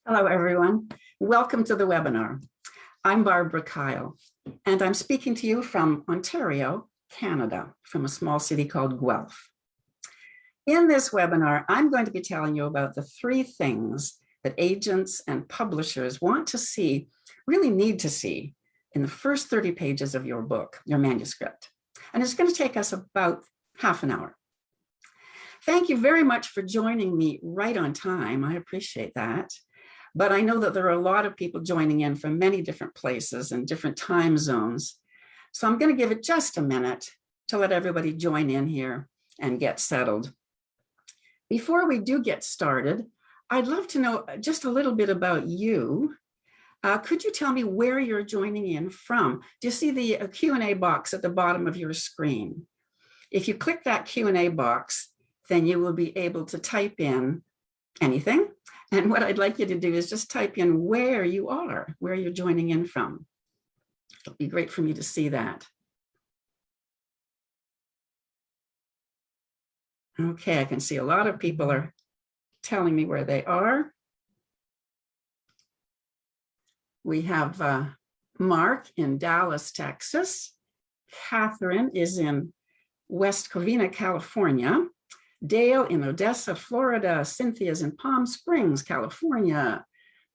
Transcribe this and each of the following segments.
Hello, everyone. Welcome to the webinar. I'm Barbara Kyle, and I'm speaking to you from Ontario, Canada, from a small city called Guelph. In this webinar, I'm going to be telling you about the three things that agents and publishers want to see, really need to see, in the first 30 pages of your book, your manuscript. And it's going to take us about half an hour. Thank you very much for joining me right on time. I appreciate that. But I know that there are a lot of people joining in from many different places and different time zones. So I'm going to give it just a minute to let everybody join in here and get settled. Before we do get started, I'd love to know just a little bit about you. Could you tell me where you're joining in from? Do you see the Q&A box at the bottom of your screen? If you click that Q&A box, then you will be able to type in anything. And what I'd like you to do is just type in where you are, where you're joining in from. It'll be great for me to see that. Okay, I can see a lot of people are telling me where they are. We have Mark in Dallas, Texas. Catherine is in West Covina, California. Dale in Odessa, Florida. Cynthia's in Palm Springs, California.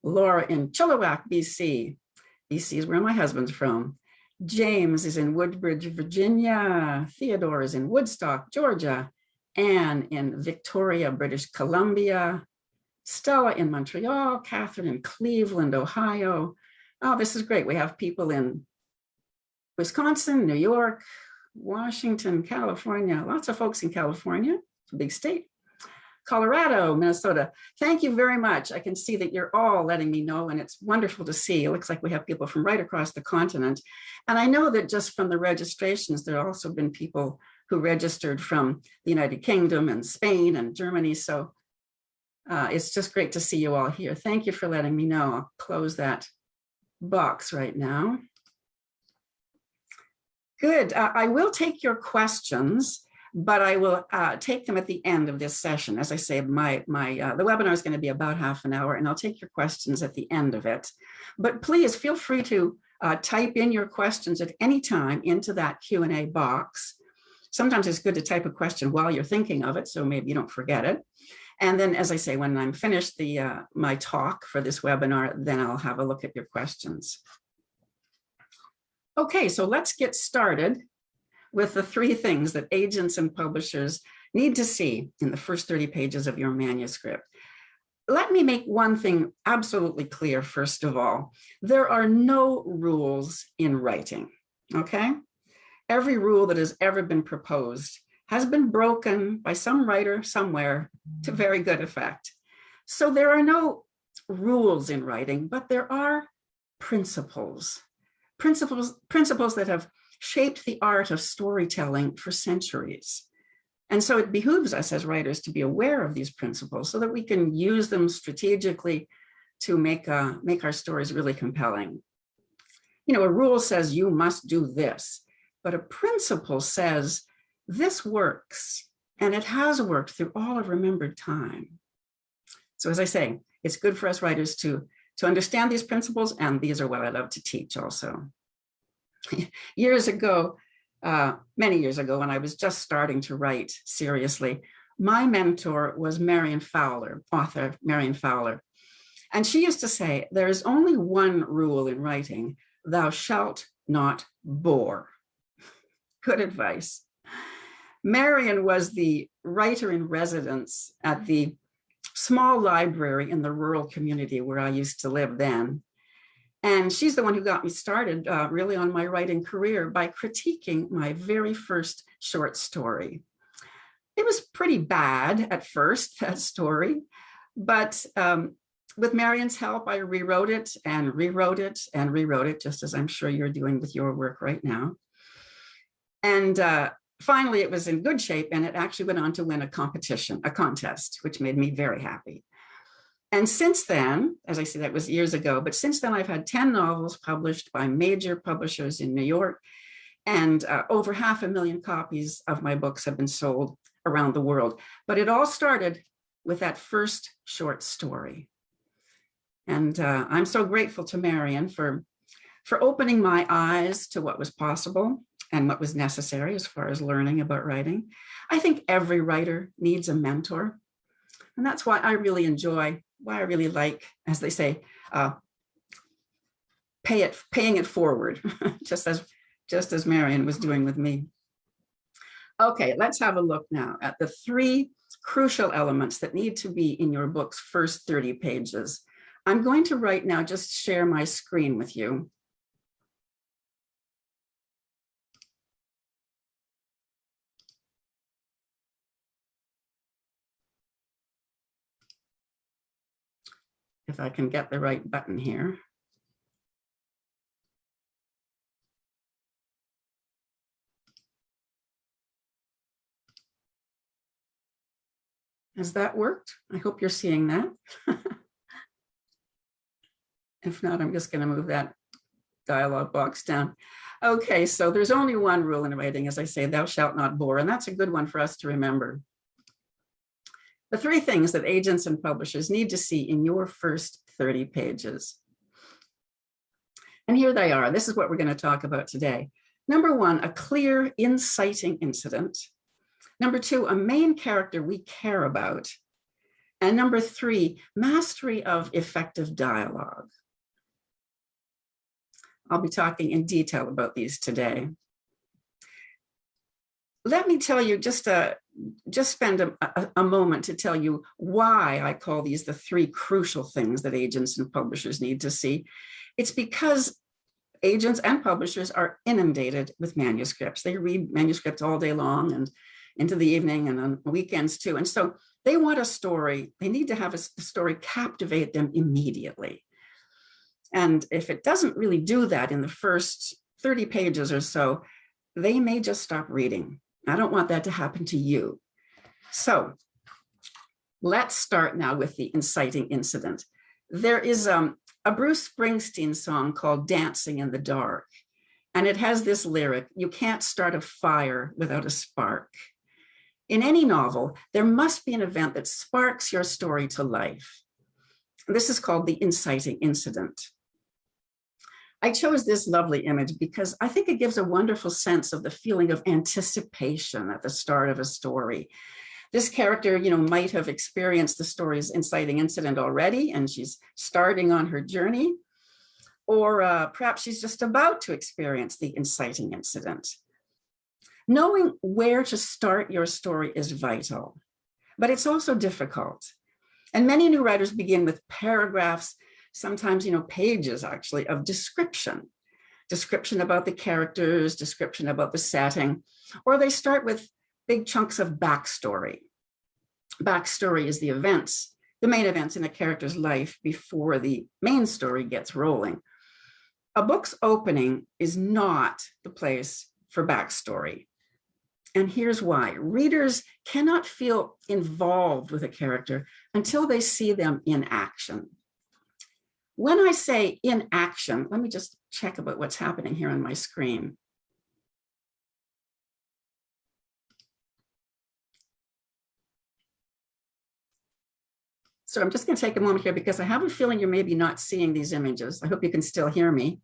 Laura in Chilliwack, BC. BC is where my husband's from. James is in Woodbridge, Virginia. Theodore is in Woodstock, Georgia. Anne in Victoria, British Columbia. Stella in Montreal. Catherine in Cleveland, Ohio. Oh, this is great. We have people in Wisconsin, New York, Washington, California. Lots of folks in California. It's a big state. Colorado, Minnesota. Thank you very much. I can see that you're all letting me know, and it's wonderful to see. It looks like we have people from right across the continent. And I know that just from the registrations, there have also been people who registered from the United Kingdom and Spain and Germany. So it's just great to see you all here. Thank you for letting me know. I'll close that box right now. Good. I will take your questions, but I will take them at the end of this session. As I say, the webinar is going to be about half an hour, and I'll take your questions at the end of it. But please feel free to type in your questions at any time into that Q&A box. Sometimes it's good to type a question while you're thinking of it, so maybe you don't forget it. And then, as I say, when I'm finished my talk for this webinar, then I'll have a look at your questions. Okay, so let's get started with the three things that agents and publishers need to see in the first 30 pages of your manuscript. Let me make one thing absolutely clear, first of all. There are no rules in writing, okay? Every rule that has ever been proposed has been broken by some writer somewhere to very good effect. So there are no rules in writing, but there are principles that have shaped the art of storytelling for centuries. And so it behooves us as writers to be aware of these principles so that we can use them strategically to make our stories really compelling. You know, a rule says you must do this, but a principle says this works, and it has worked through all of remembered time. So as I say, it's good for us writers to understand these principles, and these are what I love to teach also. Years ago, many years ago, when I was just starting to write seriously, my mentor was Marian Fowler, author Marian Fowler. And she used to say, there is only one rule in writing: thou shalt not bore. Good advice. Marian was the writer in residence at the small library in the rural community where I used to live then. And she's the one who got me started really on my writing career by critiquing my very first short story. It was pretty bad at first, that story, but with Marian's help, I rewrote it and rewrote it and rewrote it, just as I'm sure you're doing with your work right now. And finally, it was in good shape, and it actually went on to win a contest, which made me very happy. And since then, as I say, that was years ago, but since then I've had 10 novels published by major publishers in New York, and over 500,000 copies of my books have been sold around the world. But it all started with that first short story. And I'm so grateful to Marion for opening my eyes to what was possible and what was necessary as far as learning about writing. I think every writer needs a mentor. And that's why I really enjoy, why I really like, as they say, paying it forward, just as Marion was doing with me. Okay, let's have a look now at the 3 crucial elements that need to be in your book's first 30 pages. I'm going to right now just share my screen with you. If I can get the right button here. Has that worked? I hope you're seeing that. If not, I'm just going to move that dialog box down. Okay, so there's only one rule in writing, as I say, thou shalt not bore, and that's a good one for us to remember. The 3 things that agents and publishers need to see in your first 30 pages. And here they are. This is what we're going to talk about today. Number 1, a clear, inciting incident. Number 2, a main character we care about. And number 3, mastery of effective dialogue. I'll be talking in detail about these today. Let me tell you, just spend a moment to tell you why I call these the 3 crucial things that agents and publishers need to see. It's because agents and publishers are inundated with manuscripts. They read manuscripts all day long and into the evening and on weekends too. And so they want a story. They need to have a story captivate them immediately. And if it doesn't really do that in the first 30 pages or so, they may just stop reading. I don't want that to happen to you. So let's start now with the inciting incident. There is a Bruce Springsteen song called Dancing in the Dark. And it has this lyric, you can't start a fire without a spark. In any novel, there must be an event that sparks your story to life. This is called the inciting incident. I chose this lovely image because I think it gives a wonderful sense of the feeling of anticipation at the start of a story. This character, might have experienced the story's inciting incident already, and she's starting on her journey, or perhaps she's just about to experience the inciting incident. Knowing where to start your story is vital, but it's also difficult. And many new writers begin with paragraphs, sometimes, pages actually, of description about the characters, description about the setting, or they start with big chunks of backstory. Backstory is the main events in a character's life before the main story gets rolling. A book's opening is not the place for backstory. And here's why. Readers cannot feel involved with a character until they see them in action. When I say in action, let me just check about what's happening here on my screen. So I'm just going to take a moment here because I have a feeling you're maybe not seeing these images. I hope you can still hear me.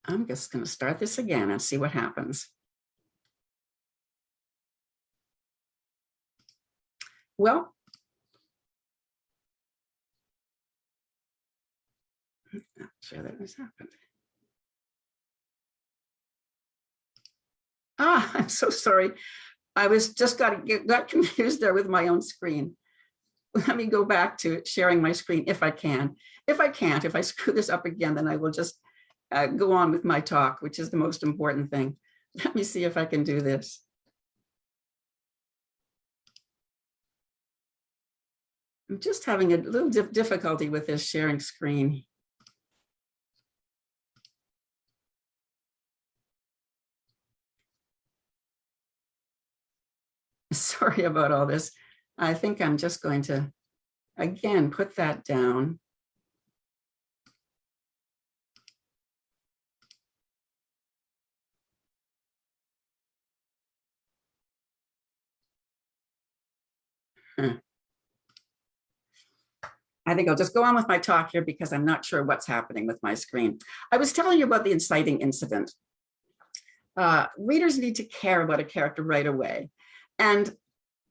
I'm just going to start this again and see what happens. Well, I'm not sure that has happened. I'm so sorry. I was just got confused there with my own screen. Let me go back to sharing my screen if I can. If I can't, if I screw this up again, then I will just go on with my talk, which is the most important thing. Let me see if I can do this. I'm just having a little difficulty with this sharing screen. Sorry about all this. I think I'm just going to, again, put that down. I think I'll just go on with my talk here because I'm not sure what's happening with my screen. I was telling you about the inciting incident. Readers need to care about a character right away. And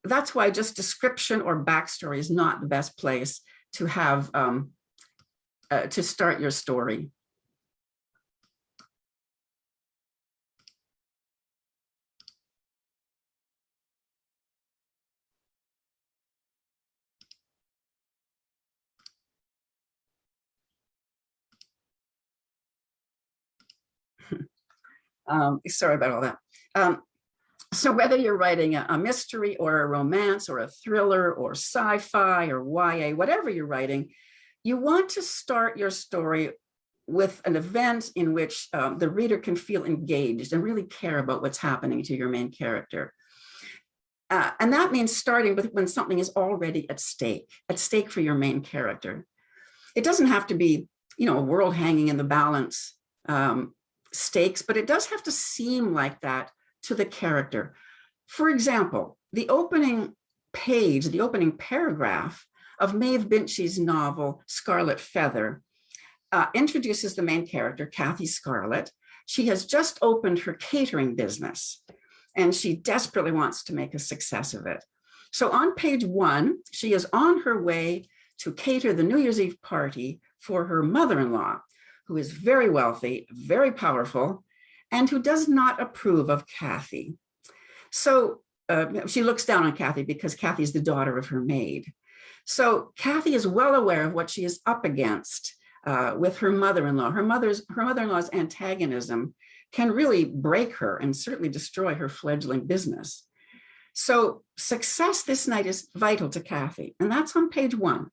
that's why just description or backstory is not the best place to have to start your story. Sorry about all that. So whether you're writing a mystery or a romance or a thriller or sci-fi or YA, whatever you're writing, you want to start your story with an event in which the reader can feel engaged and really care about what's happening to your main character. And that means starting with when something is already at stake for your main character. It doesn't have to be, a world hanging in the balance stakes, but it does have to seem like that to the character. For example, the opening page, the opening paragraph of Maeve Binchy's novel, Scarlet Feather, introduces the main character, Kathy Scarlet. She has just opened her catering business, and she desperately wants to make a success of it. So on page 1, she is on her way to cater the New Year's Eve party for her mother-in-law, who is very wealthy, very powerful, and who does not approve of Kathy. So she looks down on Kathy because Kathy is the daughter of her maid. So Kathy is well aware of what she is up against with her mother-in-law. Her mother-in-law's antagonism can really break her and certainly destroy her fledgling business. So success this night is vital to Kathy, and that's on page 1.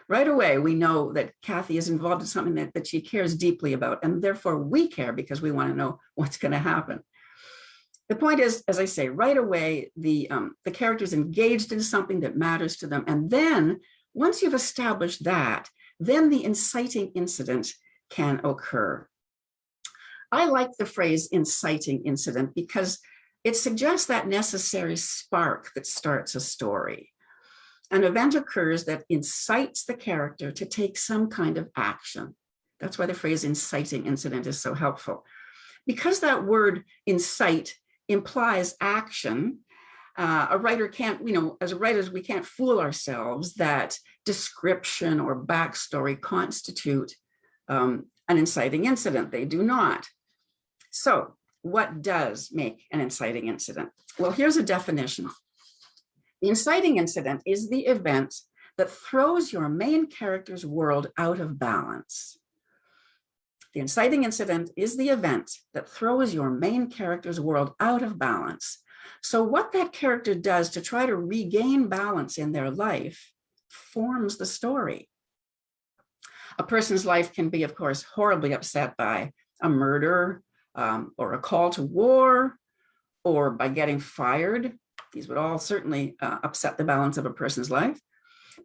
Right away, we know that Kathy is involved in something that she cares deeply about, and therefore we care because we want to know what's going to happen. The point is, as I say, right away, the character is engaged in something that matters to them. And then once you've established that, then the inciting incident can occur. I like the phrase inciting incident because it suggests that necessary spark that starts a story. An event occurs that incites the character to take some kind of action. That's why the phrase inciting incident is so helpful. Because that word incite implies action, a writer can't, as writers, we can't fool ourselves that description or backstory constitute an inciting incident. They do not. So what does make an inciting incident? Well, here's a definition. The inciting incident is the event that throws your main character's world out of balance. The inciting incident is the event that throws your main character's world out of balance. So what that character does to try to regain balance in their life forms the story. A person's life can be, of course, horribly upset by a murder or a call to war or by getting fired. These would all certainly upset the balance of a person's life.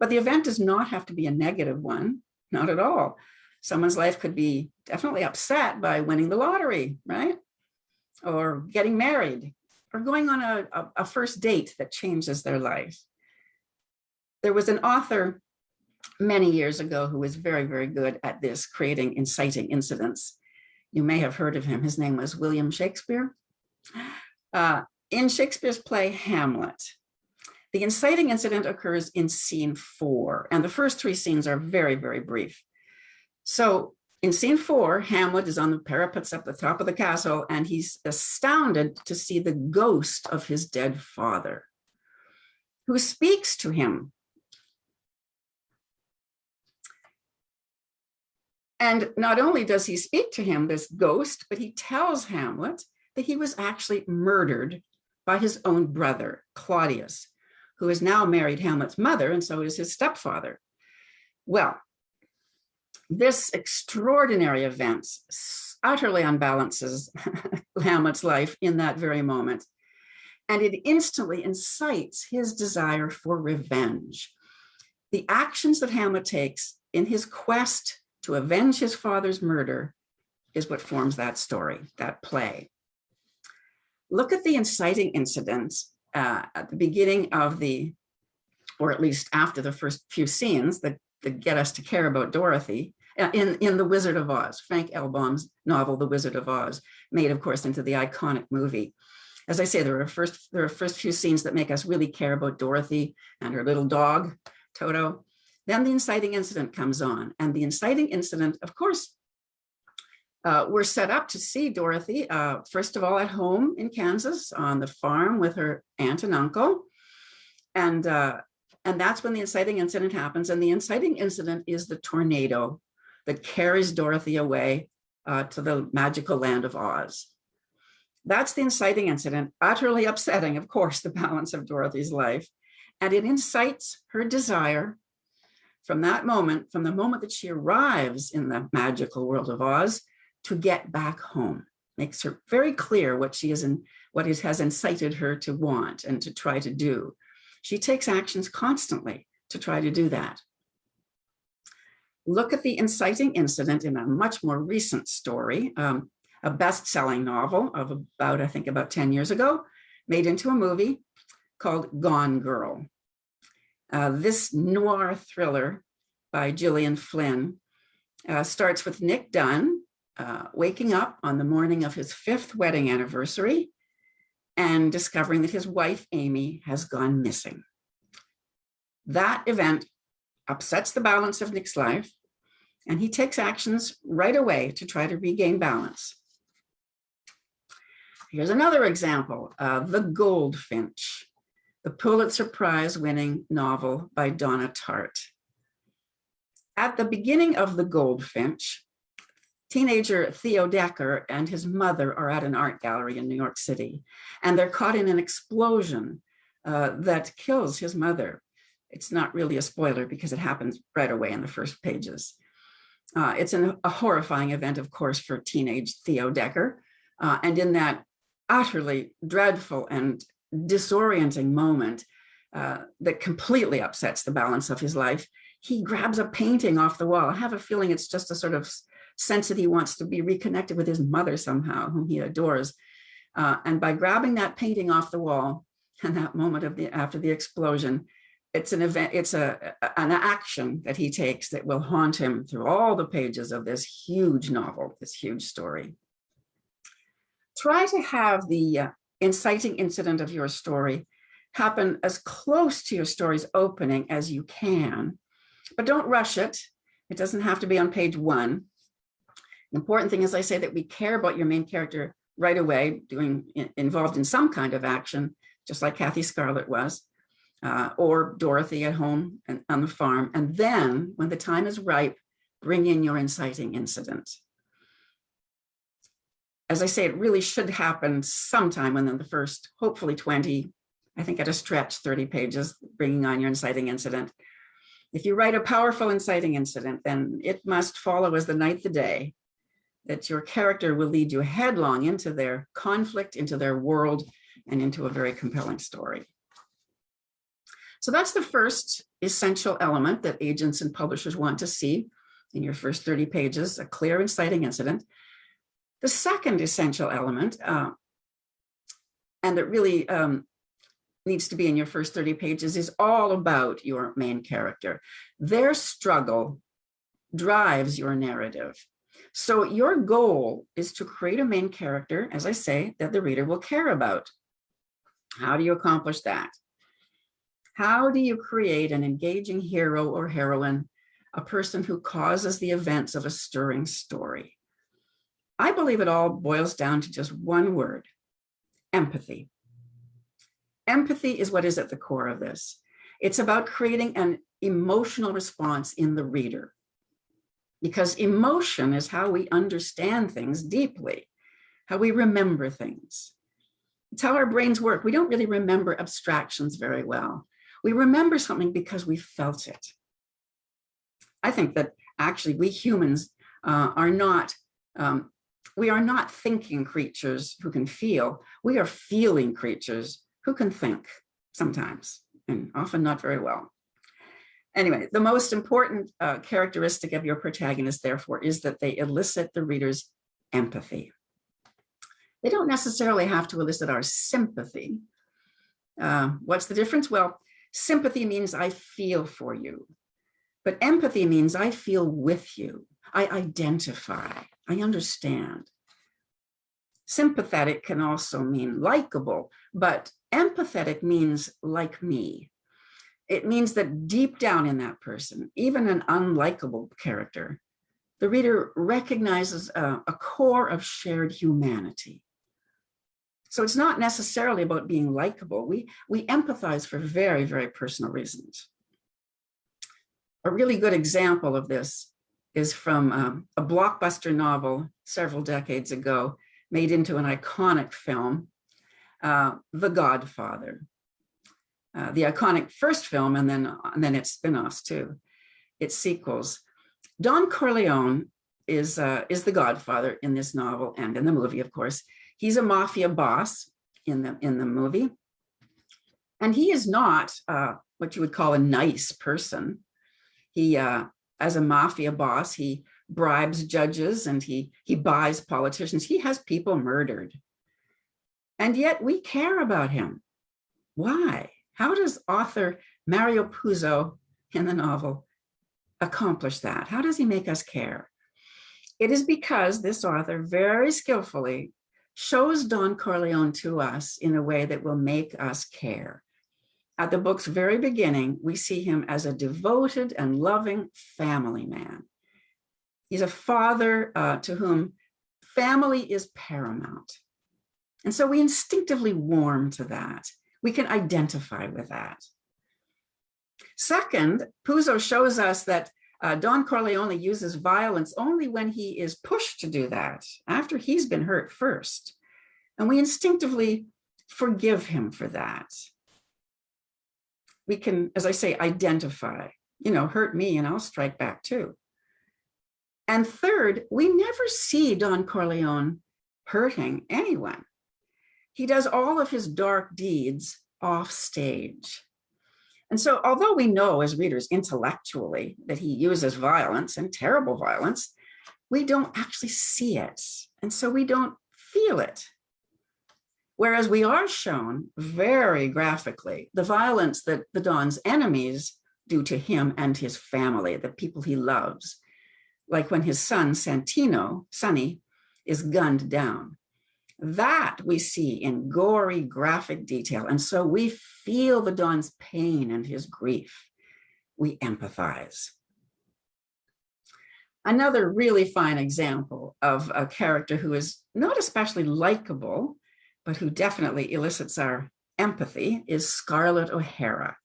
But the event does not have to be a negative one, not at all. Someone's life could be definitely upset by winning the lottery, right? Or getting married, or going on a first date that changes their life. There was an author many years ago who was very, very good at this, creating inciting incidents. You may have heard of him. His name was William Shakespeare. In Shakespeare's play Hamlet, the inciting incident occurs in scene 4, and the first 3 scenes are very, very brief. So in scene 4, Hamlet is on the parapets up the top of the castle, and he's astounded to see the ghost of his dead father, who speaks to him. And not only does he speak to him, this ghost, but he tells Hamlet that he was actually murdered by his own brother, Claudius, who has now married Hamlet's mother, and so is his stepfather. Well, this extraordinary event utterly unbalances Hamlet's life in that very moment, and it instantly incites his desire for revenge. The actions that Hamlet takes in his quest to avenge his father's murder is what forms that story, that play. Look at the inciting incidents at the beginning of the or at least after the first few scenes that get us to care about Dorothy, in The Wizard of Oz, Frank L. Baum's novel, The Wizard of Oz, made, of course, into the iconic movie. As I say, there are first few scenes that make us really care about Dorothy and her little dog, Toto. Then the inciting incident comes on. And the inciting incident, of course, we're set up to see Dorothy, first of all, at home in Kansas on the farm with her aunt and uncle. And that's when the inciting incident happens. And the inciting incident is the tornado that carries Dorothy away to the magical land of Oz. That's the inciting incident, utterly upsetting, of course, the balance of Dorothy's life. And it incites her desire from that moment, from the moment that she arrives in the magical world of Oz, to get back home. Makes her very clear what she is and what it has incited her to want and to try to do. She takes actions constantly to try to do that. Look at the inciting incident in a much more recent story, a best-selling novel of about 10 years ago, made into a movie called Gone Girl. This noir thriller by Gillian Flynn starts with Nick Dunn waking up on the morning of his 5th wedding anniversary and discovering that his wife, Amy, has gone missing. That event upsets the balance of Nick's life, and he takes actions right away to try to regain balance. Here's another example, The Goldfinch, the Pulitzer Prize-winning novel by Donna Tartt. At the beginning of The Goldfinch, teenager Theo Decker and his mother are at an art gallery in New York City, and they're caught in an explosion that kills his mother. It's not really a spoiler because it happens right away in the first pages. It's a horrifying event, of course, for teenage Theo Decker. And in that utterly dreadful and disorienting moment that completely upsets the balance of his life, he grabs a painting off the wall. I have a feeling it's just a sort of sense that he wants to be reconnected with his mother somehow, whom he adores. And by grabbing that painting off the wall in that moment after the explosion, it's an event, it's an action that he takes that will haunt him through all the pages of this huge novel, this huge story. Try to have the inciting incident of your story happen as close to your story's opening as you can, but don't rush it. It doesn't have to be on page 1. The important thing is, I say, that we care about your main character right away, involved in some kind of action, just like Kathy Scarlett was, or Dorothy at home and on the farm. And then when the time is ripe, bring in your inciting incident. As I say, it really should happen sometime within the first, hopefully 20, I think at a stretch, 30 pages, bringing on your inciting incident. If you write a powerful inciting incident, then it must follow as the night the day, that your character will lead you headlong into their conflict, into their world, and into a very compelling story. So that's the first essential element that agents and publishers want to see in your first 30 pages, a clear inciting incident. The second essential element, and that really needs to be in your first 30 pages, is all about your main character. Their struggle drives your narrative. So your goal is to create a main character, as I say, that the reader will care about. How do you accomplish that? How do you create an engaging hero or heroine, a person who causes the events of a stirring story? I believe it all boils down to just one word: empathy. Empathy is what is at the core of this. It's about creating an emotional response in the reader, because emotion is how we understand things deeply, how we remember things. It's how our brains work. We don't really remember abstractions very well. We remember something because we felt it. I think that actually we humans are not thinking creatures who can feel. We are feeling creatures who can think sometimes, and often not very well. Anyway, the most important characteristic of your protagonist, therefore, is that they elicit the reader's empathy. They don't necessarily have to elicit our sympathy. What's the difference? Well, Sympathy means I feel for you, but empathy means I feel with you. I identify, I understand. Sympathetic can also mean likable, but empathetic means like me. It means that deep down in that person, even an unlikable character, the reader recognizes a core of shared humanity. So it's not necessarily about being likable. We empathize for very, very personal reasons. A really good example of this is from a blockbuster novel several decades ago, made into an iconic film, The Godfather. The iconic first film, and then its spin-offs too, its sequels. Don Corleone is the Godfather in this novel and in the movie, of course. He's a mafia boss in the movie, and he is not what you would call a nice person. He, as a mafia boss, he bribes judges and he buys politicians. He has people murdered, and yet we care about him. Why? How does author Mario Puzo in the novel accomplish that? How does he make us care? It is because this author very skillfully shows Don Corleone to us in a way that will make us care. At the book's very beginning, we see him as a devoted and loving family man. He's a father to whom family is paramount. And so we instinctively warm to that. We can identify with that. Second, Puzo shows us that Don Corleone uses violence only when he is pushed to do that, after he's been hurt first. And we instinctively forgive him for that. We can, as I say, identify, hurt me and I'll strike back too. And third, we never see Don Corleone hurting anyone. He does all of his dark deeds off stage. And so although we know as readers intellectually that he uses violence and terrible violence, we don't actually see it. And so we don't feel it. Whereas we are shown very graphically the violence that the Don's enemies do to him and his family, the people he loves, like when his son Sonny, is gunned down. That we see in gory, graphic detail. And so we feel the Don's pain and his grief. We empathize. Another really fine example of a character who is not especially likable, but who definitely elicits our empathy is Scarlett O'Hara,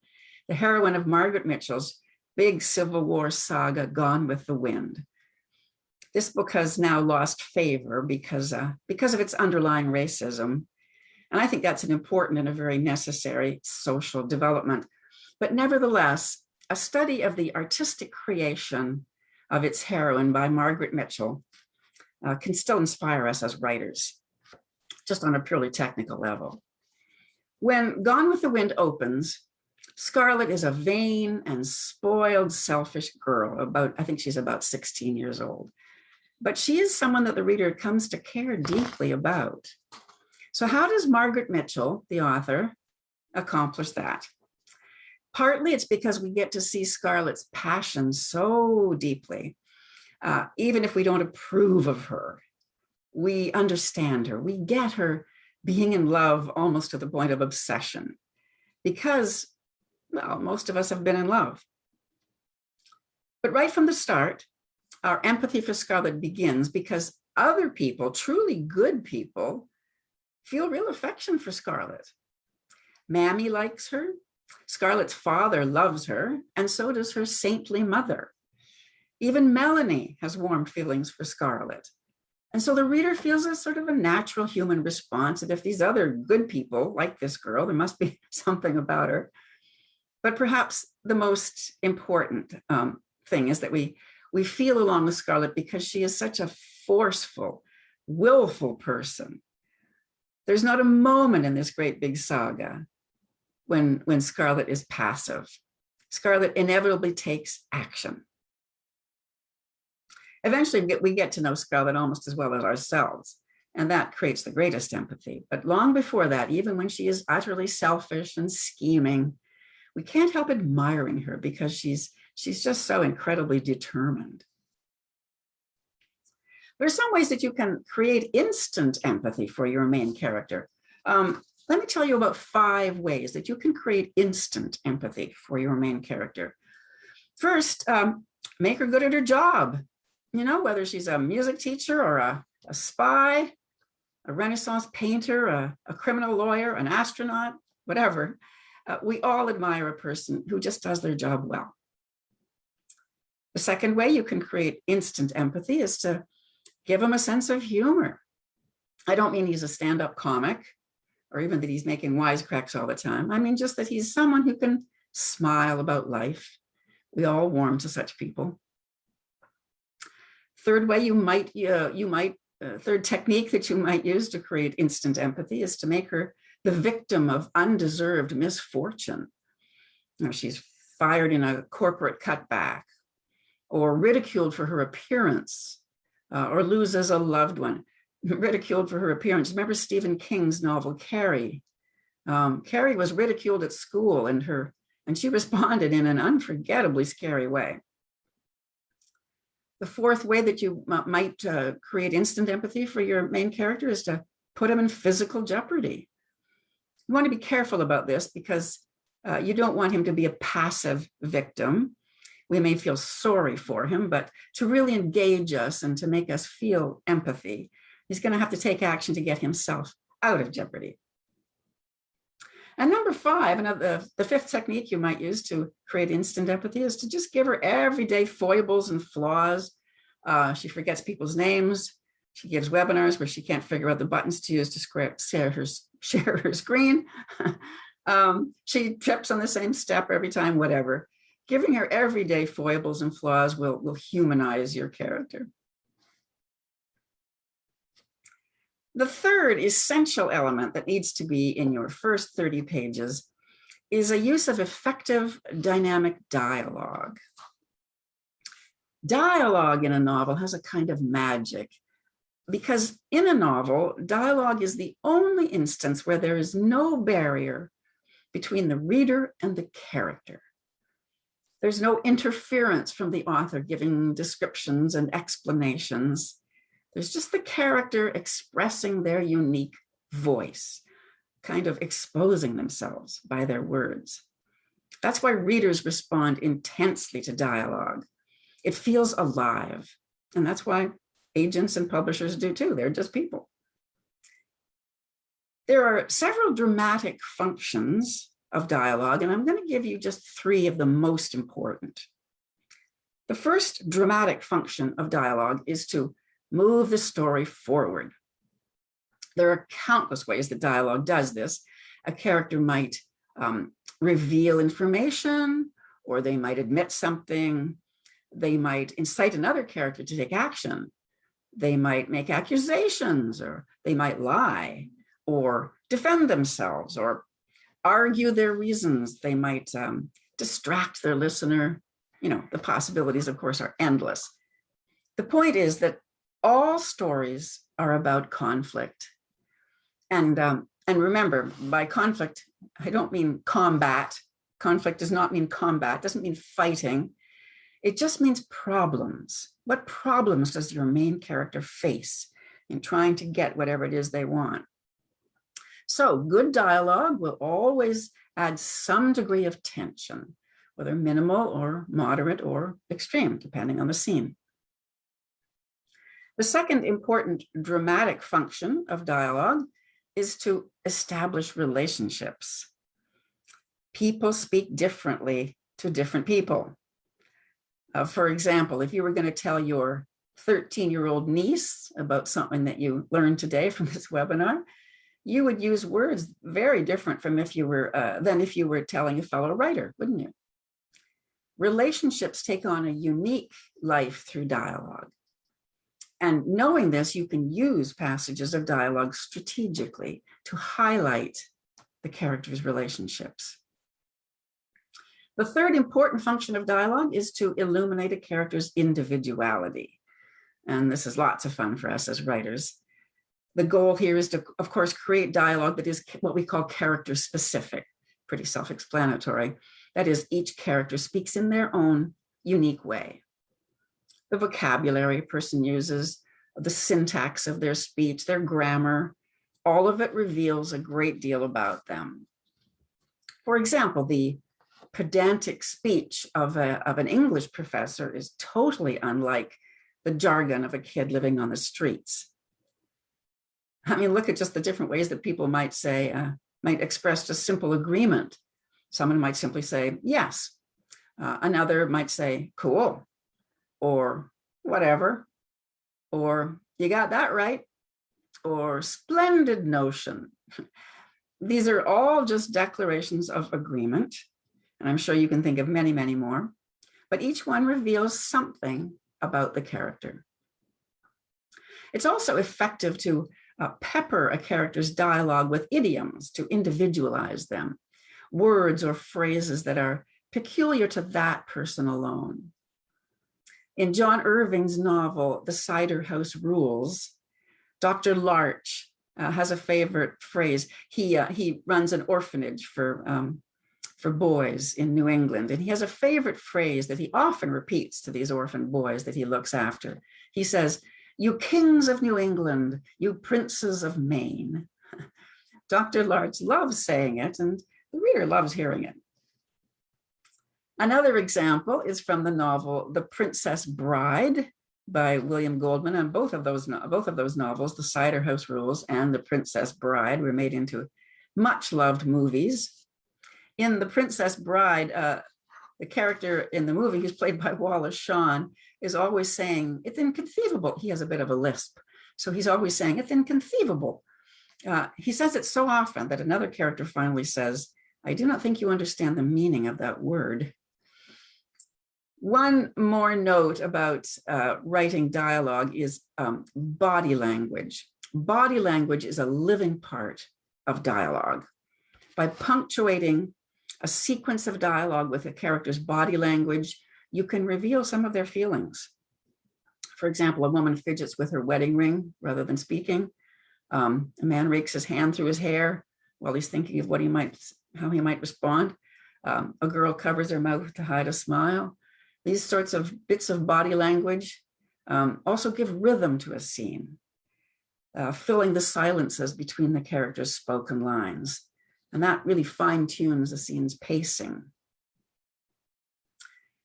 the heroine of Margaret Mitchell's big Civil War saga, Gone with the Wind. This book has now lost favor because of its underlying racism. And I think that's an important and a very necessary social development. But nevertheless, a study of the artistic creation of its heroine by Margaret Mitchell can still inspire us as writers, just on a purely technical level. When Gone with the Wind opens, Scarlett is a vain and spoiled, selfish girl. I think she's about 16 years old. But she is someone that the reader comes to care deeply about. So how does Margaret Mitchell, the author, accomplish that? Partly it's because we get to see Scarlett's passion so deeply. Even if we don't approve of her, we understand her. We get her being in love almost to the point of obsession because, well, most of us have been in love. But right from the start, our empathy for Scarlett begins because other people, truly good people, feel real affection for Scarlett. Mammy likes her. Scarlett's father loves her, and so does her saintly mother. Even Melanie has warm feelings for Scarlett. And so the reader feels a sort of a natural human response that if these other good people like this girl, there must be something about her. But perhaps the most important thing is that we feel along with Scarlett because she is such a forceful, willful person. There's not a moment in this great big saga when Scarlett is passive. Scarlett inevitably takes action. Eventually, we get to know Scarlett almost as well as ourselves, and that creates the greatest empathy. But long before that, even when she is utterly selfish and scheming, we can't help admiring her because she's just so incredibly determined. There are some ways that you can create instant empathy for your main character. Let me tell you about 5 ways that you can create instant empathy for your main character. First, make her good at her job. You know, whether she's a music teacher or a spy, a Renaissance painter, a criminal lawyer, an astronaut, whatever. We all admire a person who just does their job well. The second way you can create instant empathy is to give him a sense of humor. I don't mean he's a stand-up comic or even that he's making wisecracks all the time. I mean just that he's someone who can smile about life. We all warm to such people. Third way third technique that you might use to create instant empathy is to make her the victim of undeserved misfortune. You know, she's fired in a corporate cutback, or ridiculed for her appearance, or loses a loved one. Ridiculed for her appearance. Remember Stephen King's novel, Carrie? Carrie was ridiculed at school, and she responded in an unforgettably scary way. The fourth way that you might create instant empathy for your main character is to put him in physical jeopardy. You want to be careful about this because you don't want him to be a passive victim. We may feel sorry for him, but to really engage us and to make us feel empathy, he's going to have to take action to get himself out of jeopardy. And number 5, and the 5th technique you might use to create instant empathy is to just give her everyday foibles and flaws. She forgets people's names. She gives webinars where she can't figure out the buttons to use to share her screen. She trips on the same step every time, whatever. Giving her everyday foibles and flaws will humanize your character. The third essential element that needs to be in your first 30 pages is a use of effective dynamic dialogue. Dialogue in a novel has a kind of magic because in a novel, dialogue is the only instance where there is no barrier between the reader and the character. There's no interference from the author giving descriptions and explanations. There's just the character expressing their unique voice, kind of exposing themselves by their words. That's why readers respond intensely to dialogue. It feels alive. And that's why agents and publishers do too. They're just people. There are several dramatic functions of dialogue, and I'm going to give you just 3 of the most important. The first dramatic function of dialogue is to move the story forward. There are countless ways that dialogue does this. A character might reveal information, or they might admit something. They might incite another character to take action. They might make accusations, or they might lie, or defend themselves, or argue their reasons. They might distract their listener. You know, the possibilities, of course, are endless. The point is that all stories are about conflict. And remember, by conflict, I don't mean combat. Conflict does not mean combat, doesn't mean fighting. It just means problems. What problems does your main character face in trying to get whatever it is they want? So good dialogue will always add some degree of tension, whether minimal or moderate or extreme, depending on the scene. The second important dramatic function of dialogue is to establish relationships. People speak differently to different people. For example, if you were going to tell your 13-year-old niece about something that you learned today from this webinar, you would use words very different from than if you were telling a fellow writer, wouldn't you? Relationships take on a unique life through dialogue. And knowing this, you can use passages of dialogue strategically to highlight the characters' relationships. The third important function of dialogue is to illuminate a character's individuality. And this is lots of fun for us as writers. The goal here is to, of course, create dialogue that is what we call character specific, pretty self-explanatory. That is, each character speaks in their own unique way. The vocabulary a person uses, the syntax of their speech, their grammar, all of it reveals a great deal about them. For example, the pedantic speech of an English professor is totally unlike the jargon of a kid living on the streets. I mean, look at just the different ways that people might say, might express just simple agreement. Someone might simply say, yes. Another might say, cool, or whatever, or you got that right, or splendid notion. These are all just declarations of agreement. And I'm sure you can think of many, many more, but each one reveals something about the character. It's also effective to pepper a character's dialogue with idioms to individualize them, words or phrases that are peculiar to that person alone. In John Irving's novel, The Cider House Rules, Dr. Larch has a favorite phrase. He runs an orphanage for boys in New England, and he has a favorite phrase that he often repeats to these orphan boys that he looks after. He says, "You kings of New England, you princes of Maine." Dr. Larch loves saying it, and the reader loves hearing it. Another example is from the novel The Princess Bride by William Goldman, and both of those novels, The Cider House Rules and The Princess Bride, were made into much loved movies. In The Princess Bride, the character in the movie, who's played by Wallace Shawn, is always saying, "It's inconceivable." He has a bit of a lisp, so he's always saying, "It's inconceivable." He says it so often that another character finally says, "I do not think you understand the meaning of that word." One more note about writing dialogue is body language. Body language is a living part of dialogue. By punctuating a sequence of dialogue with a character's body language, you can reveal some of their feelings. For example, a woman fidgets with her wedding ring rather than speaking. A man rakes his hand through his hair while he's thinking of how he might respond. A girl covers her mouth to hide a smile. These sorts of bits of body language also give rhythm to a scene, filling the silences between the characters' spoken lines. And that really fine-tunes the scene's pacing.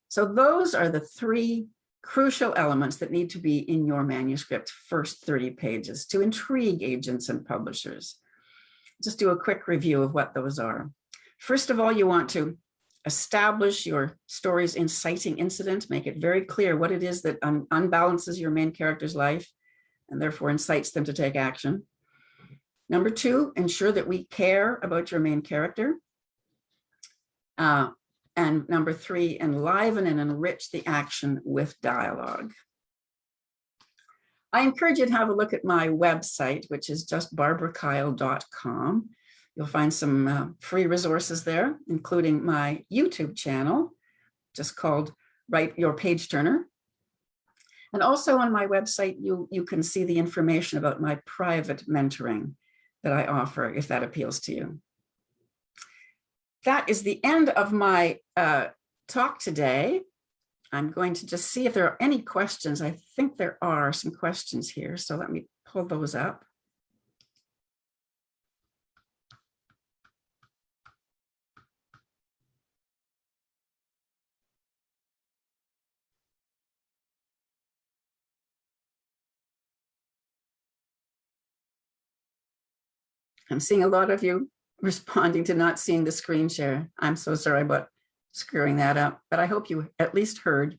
So those are the three crucial elements that need to be in your manuscript first 30 pages to intrigue agents and publishers. Just do a quick review of what those are. First of all, you want to establish your story's inciting incident, make it very clear what it is that unbalances your main character's life and therefore incites them to take action. Number two, ensure that we care about your main character. And number three, enliven and enrich the action with dialogue. I encourage you to have a look at my website, which is justbarbarakyle.com. You'll find some free resources there, including my YouTube channel, just called Write Your Page Turner. And also on my website, you can see the information about my private mentoring that I offer, if that appeals to you. That is the end of my talk today. I'm going to just see if there are any questions. I think there are some questions here, so let me pull those up. I'm seeing a lot of you responding to not seeing the screen share. I'm so sorry about screwing that up, but I hope you at least heard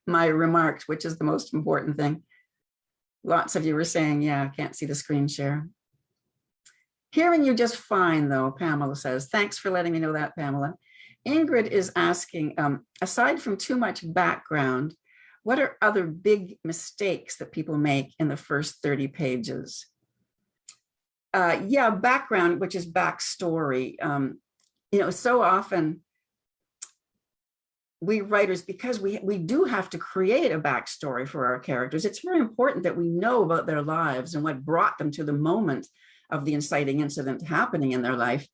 my remarks, which is the most important thing. Lots of you were saying, yeah, I can't see the screen share. Hearing you just fine, though, Pamela says. Thanks for letting me know that, Pamela. Ingrid is asking, aside from too much background, what are other big mistakes that people make in the first 30 pages? Yeah, background, which is backstory. So often we writers, because we do have to create a backstory for our characters, it's very important that we know about their lives and what brought them to the moment of the inciting incident happening in their life.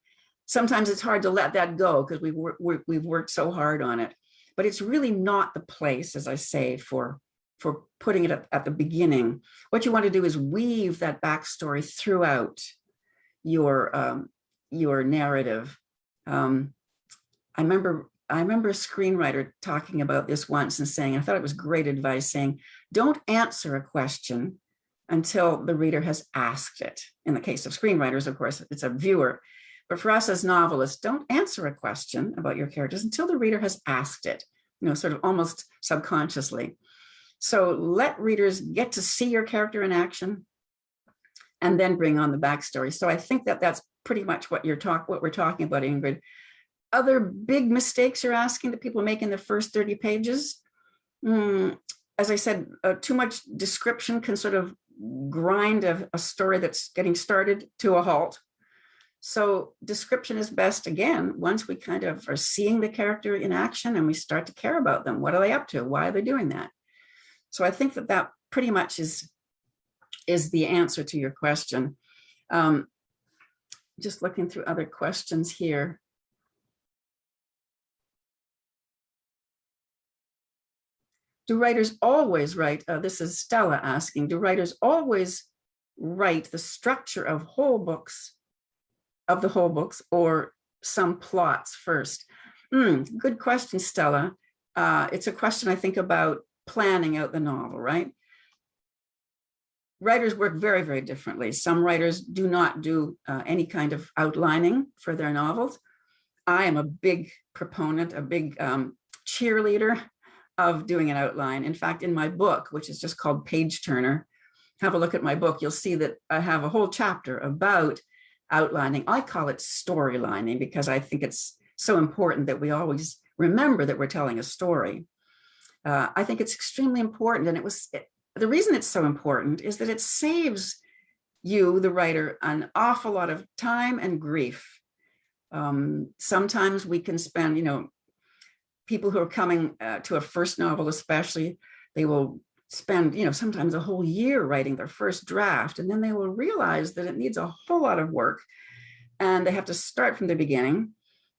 sometimes it's hard to let that go because we've worked so hard on it. But it's really not the place, as I say, for putting it at the beginning. What you want to do is weave that backstory throughout your narrative. I remember a screenwriter talking about this once and saying, I thought it was great advice, saying, don't answer a question until the reader has asked it. In the case of screenwriters, of course, it's a viewer. But for us as novelists, don't answer a question about your characters until the reader has asked it, sort of almost subconsciously. So let readers get to see your character in action and then bring on the backstory. So I think that that's pretty much what we're talking about, Ingrid. Other big mistakes you're asking that people make in the first 30 pages? As I said, too much description can sort of grind a story that's getting started to a halt. So description is best, again, once we kind of are seeing the character in action and we start to care about them. What are they up to? Why are they doing that? So I think that pretty much is the answer to your question. Just looking through other questions here. Do writers always write, this is Stella asking, do writers always write the structure of the whole books or some plots first? Good question, Stella. It's a question I think about planning out the novel, right? Writers work very, very differently. Some writers do not do any kind of outlining for their novels. I am a big proponent, a big cheerleader of doing an outline. In fact, in my book, which is just called Page Turner, have a look at my book, you'll see that I have a whole chapter about outlining. I call it storylining because I think it's so important that we always remember that we're telling a story. I think it's extremely important. And the reason it's so important is that it saves you, the writer, an awful lot of time and grief. Sometimes we can spend, people who are coming to a first novel, especially, they will spend, sometimes a whole year writing their first draft, and then they will realize that it needs a whole lot of work and they have to start from the beginning,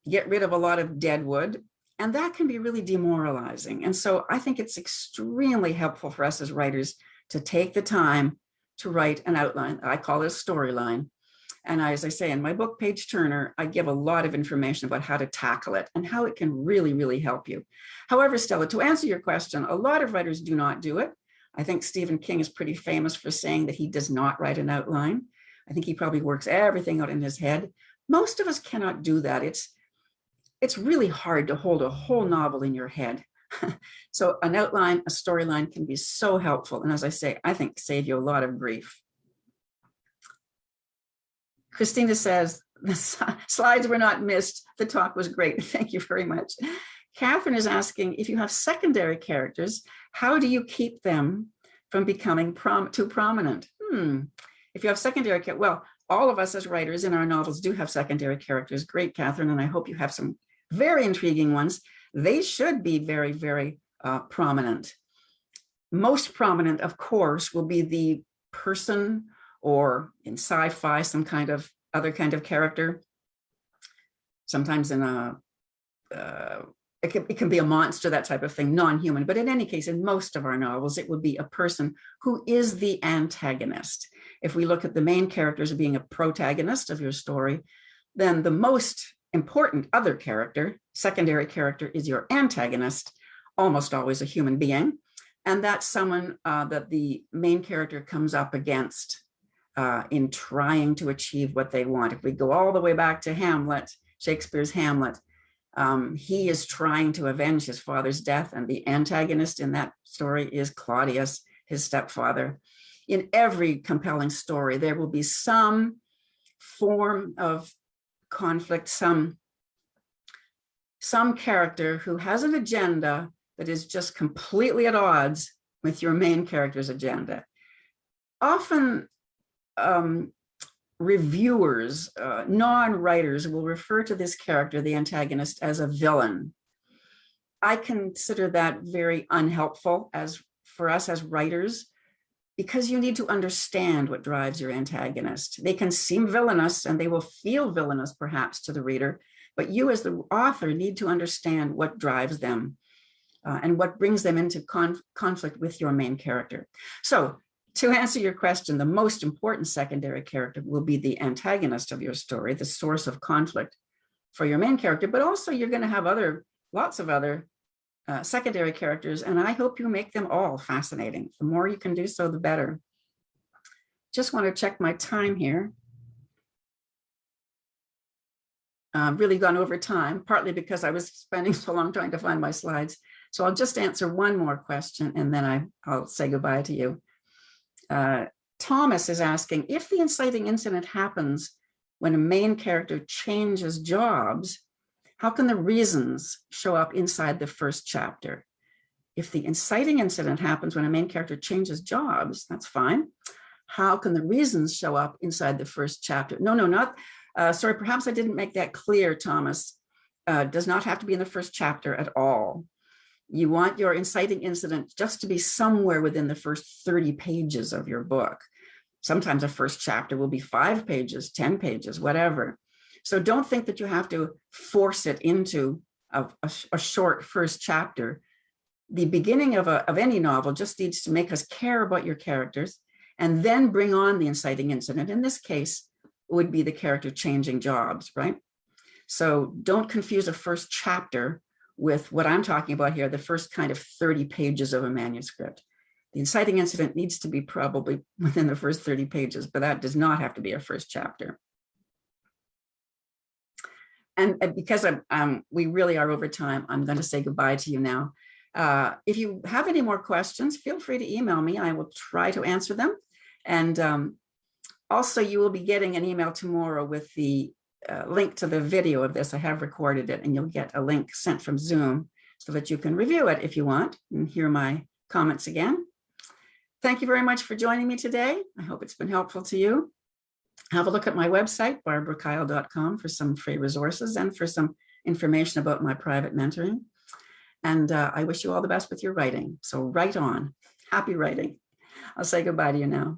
get rid of a lot of dead wood, and that can be really demoralizing. And so I think it's extremely helpful for us as writers to take the time to write an outline. I call it a storyline. And as I say in my book, Page Turner, I give a lot of information about how to tackle it and how it can really, really help you. However, Stella, to answer your question, a lot of writers do not do it. I think Stephen King is pretty famous for saying that he does not write an outline. I think he probably works everything out in his head. Most of us cannot do that. It's really hard to hold a whole novel in your head. So an outline, a storyline can be so helpful. And as I say, I think save you a lot of grief. Christina says, the slides were not missed. The talk was great. Thank you very much. Catherine is asking, if you have secondary characters, how do you keep them from becoming too prominent? If you have secondary characters, well, all of us as writers in our novels do have secondary characters. Great, Catherine, and I hope you have some very intriguing ones. They should be very, very prominent. Most prominent, of course, will be the person, or in sci-fi, some kind of other kind of character. Sometimes in it can be a monster, that type of thing, non-human. But in any case, in most of our novels, it would be a person who is the antagonist. If we look at the main characters being a protagonist of your story, then the most important other character, secondary character, is your antagonist, almost always a human being. And that's someone that the main character comes up against in trying to achieve what they want. If we go all the way back to Hamlet, Shakespeare's Hamlet, he is trying to avenge his father's death, and the antagonist in that story is Claudius, his stepfather. In every compelling story, there will be some form of conflict, some character who has an agenda that is just completely at odds with your main character's agenda. Often, reviewers, non-writers will refer to this character, the antagonist, as a villain. I consider that very unhelpful for us as writers. because you need to understand what drives your antagonist. They can seem villainous and they will feel villainous perhaps to the reader, but you as the author need to understand what drives them and what brings them into conflict with your main character. So to answer your question, the most important secondary character will be the antagonist of your story, the source of conflict for your main character, but also you're going to have lots of other secondary characters, and I hope you make them all fascinating. The more you can do so, the better. Just want to check my time here. Really gone over time, partly because I was spending so long trying to find my slides. So I'll just answer one more question, and then I'll say goodbye to you. Thomas is asking, if the inciting incident happens when a main character changes jobs, how can the reasons show up inside the first chapter? If the inciting incident happens when a main character changes jobs, that's fine. How can the reasons show up inside the first chapter? No, sorry, perhaps I didn't make that clear, Thomas. Does not have to be in the first chapter at all. You want your inciting incident just to be somewhere within the first 30 pages of your book. Sometimes a first chapter will be 5 pages, 10 pages, whatever. So don't think that you have to force it into a short first chapter. The beginning of any novel just needs to make us care about your characters and then bring on the inciting incident. In this case, would be the character changing jobs, right? So don't confuse a first chapter with what I'm talking about here, the first kind of 30 pages of a manuscript. The inciting incident needs to be probably within the first 30 pages, but that does not have to be a first chapter. And because we really are over time, I'm going to say goodbye to you now. If you have any more questions, feel free to email me. I will try to answer them. And also, you will be getting an email tomorrow with the link to the video of this. I have recorded it, and you'll get a link sent from Zoom so that you can review it if you want and hear my comments again. Thank you very much for joining me today. I hope it's been helpful to you. Have a look at my website, barbarakyle.com, for some free resources and for some information about my private mentoring. And I wish you all the best with your writing. So write on. Happy writing. I'll say goodbye to you now.